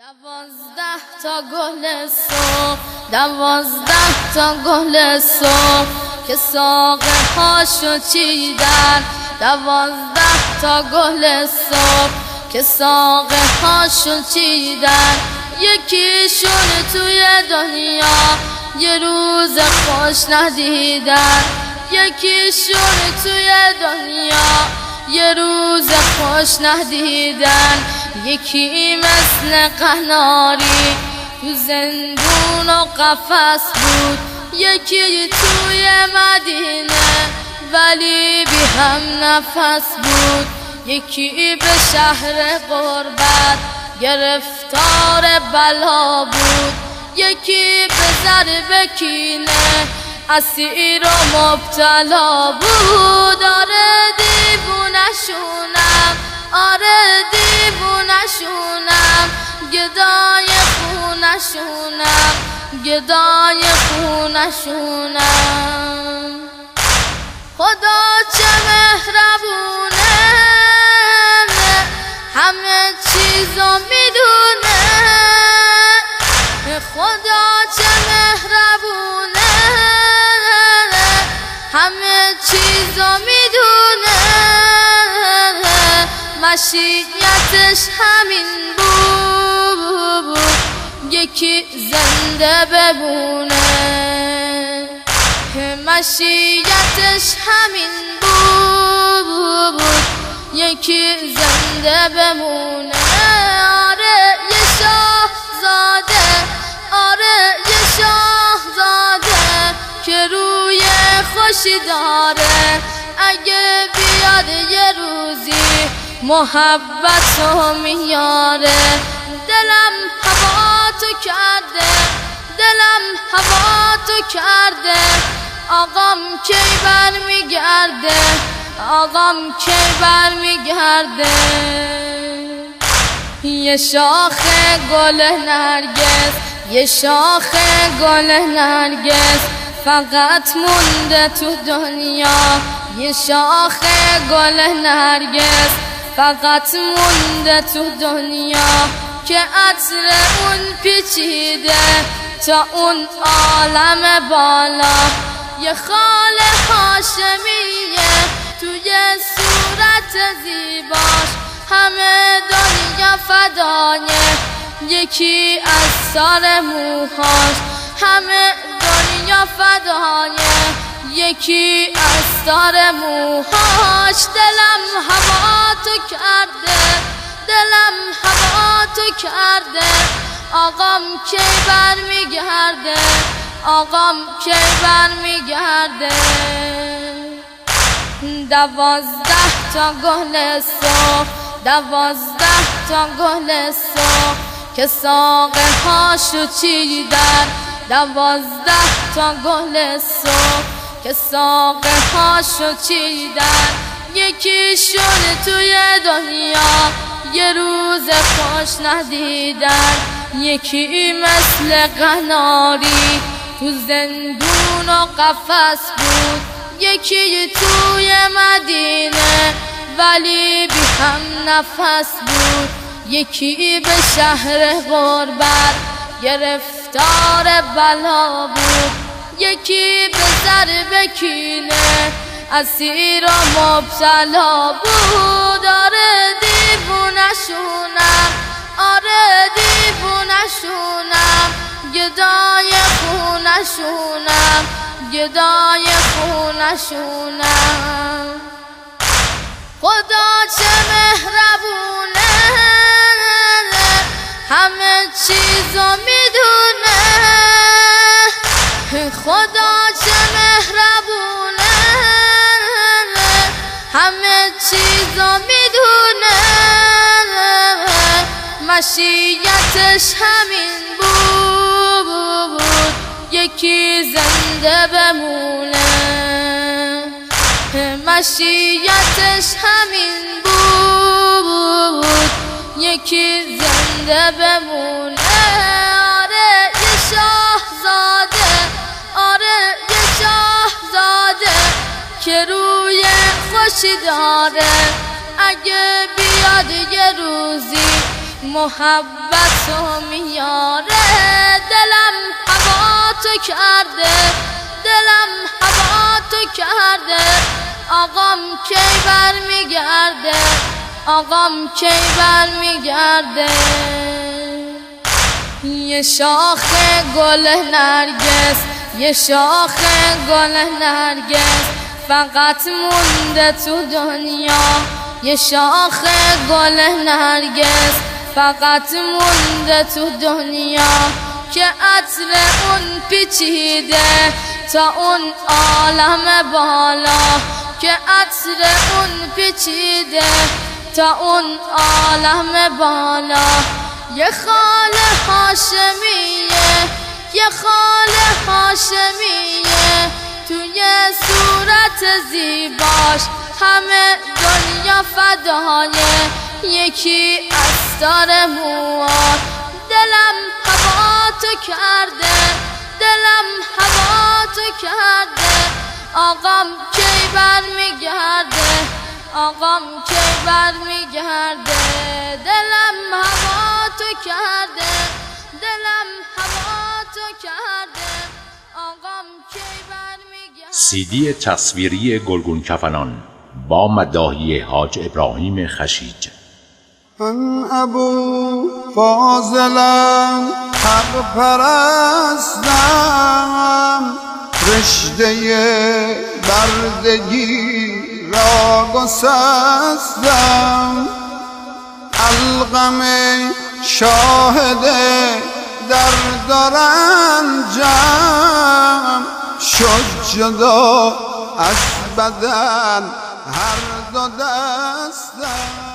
تا گل صبح، 12 تا گل صبح که ساقه هاشو چیدن. 12 تا گل صبح که ساقه هاشو چیدن. یکیشون توی دنیا یه روز خوش ندیدن. یکیشون توی دنیا یه روز خوش ندیدن. یکی مثل قناری تو زندون و قفس بود. یکی توی مدینه ولی بی هم نفس بود. یکی به شهر غربت گرفتار بلا بود. یکی به ضرب کینه اسیر و مبتلا بود. آره دیوونشونم، آره دیوونشونم، گدای خونشونم، گدای خونشونم. خدا چه مهربونه، همه چیزو میدونه. خدا چه مهربونه، همه چیزو میدونه. مشیتش همین بود یکی زنده بمونه. مشیتش همین بود یکی زنده بمونه. آره یه شاهزاده، آره یه شاهزاده که روی خوشی داره. اگه بیاد یه روزی محبتو میاره. دلم هوا تو کرده، دلم هوا تو کرده. آقام کی برمیگرده، آقام کی برمیگرده. یه شاخ گل نرگس، یه شاخ گل نرگس فقط مونده تو دنیا. یه شاخ گل نرگس فقط مونده تو دنیا که عطر اون پیچیده تا اون عالم بالا. یه خال هاشمیه توی صورت زیباش، همه دنیا فدایه. یکی از سر موهاش، همه دنیا فدایه. یکی از سر موهاش. دلم هوا تو کرده، دلم هوا تو کرده. آقام کی برمیگرده، آقام کی برمیگرده. 12 تا گل صبح، 12 تا گل صبح که ساقه هاشو چیدن. 12 تا گل صبح که ساقه هاشو چیدن. یکیشون توی دنیا یه روز خوش ندیدن. یکی مثل قناری تو زندون و قفس بود. یکی توی مدینه ولی بی هم نفس بود. یکی به شهر غربت گرفتار بلا بود. یکی به ضرب کینه اسیر و مبتلا بود. آره دیوونشونم، آره دیوونشونم، گدای خونشونم، گدای خونشونم. خدا چه مهربونه، همه چیزو میدونه. خدا چه مهربونه، همه چیزو میدونه. مشیتش همین بود یکی زنده بمونه. مشیتش همین بود یکی زنده بمونه. آره یه شاهزاده، آره یه شاهزاده که روی خوشی داره. اگه بیاد یه روزی محبتو کرده آقام کی برمیگرده آقام کی برمیگرده یه شاخ گل نرگس یه شاخ گل نرگس فقط مونده تو دنیا یه شاخ گل نرگس فقط مونده تو دنیا که عطر اون پیچیده تا اون عالم بالا که عطر اون پیچیده تا اون عالم بالا یه خال هاشمیه یه خال هاشمیه توی صورت زیباش همه دنیا فدایه یکی از دار موات دلم هوا تو کرده دلم هوا تو کرده آقام کی برمیگرده آقام کی برمیگرده دلم هوا تو کرده دلم هوا تو کرده آقام کی برمیگرده CD تصویری گلگون کفنان با مداحی حاج ابراهیم خشیج. من ابو فاضلم حق پرستم رشته بردگی را گسستم علقم شاهد درد و رنجم شد جدا از بدن هر دو دستم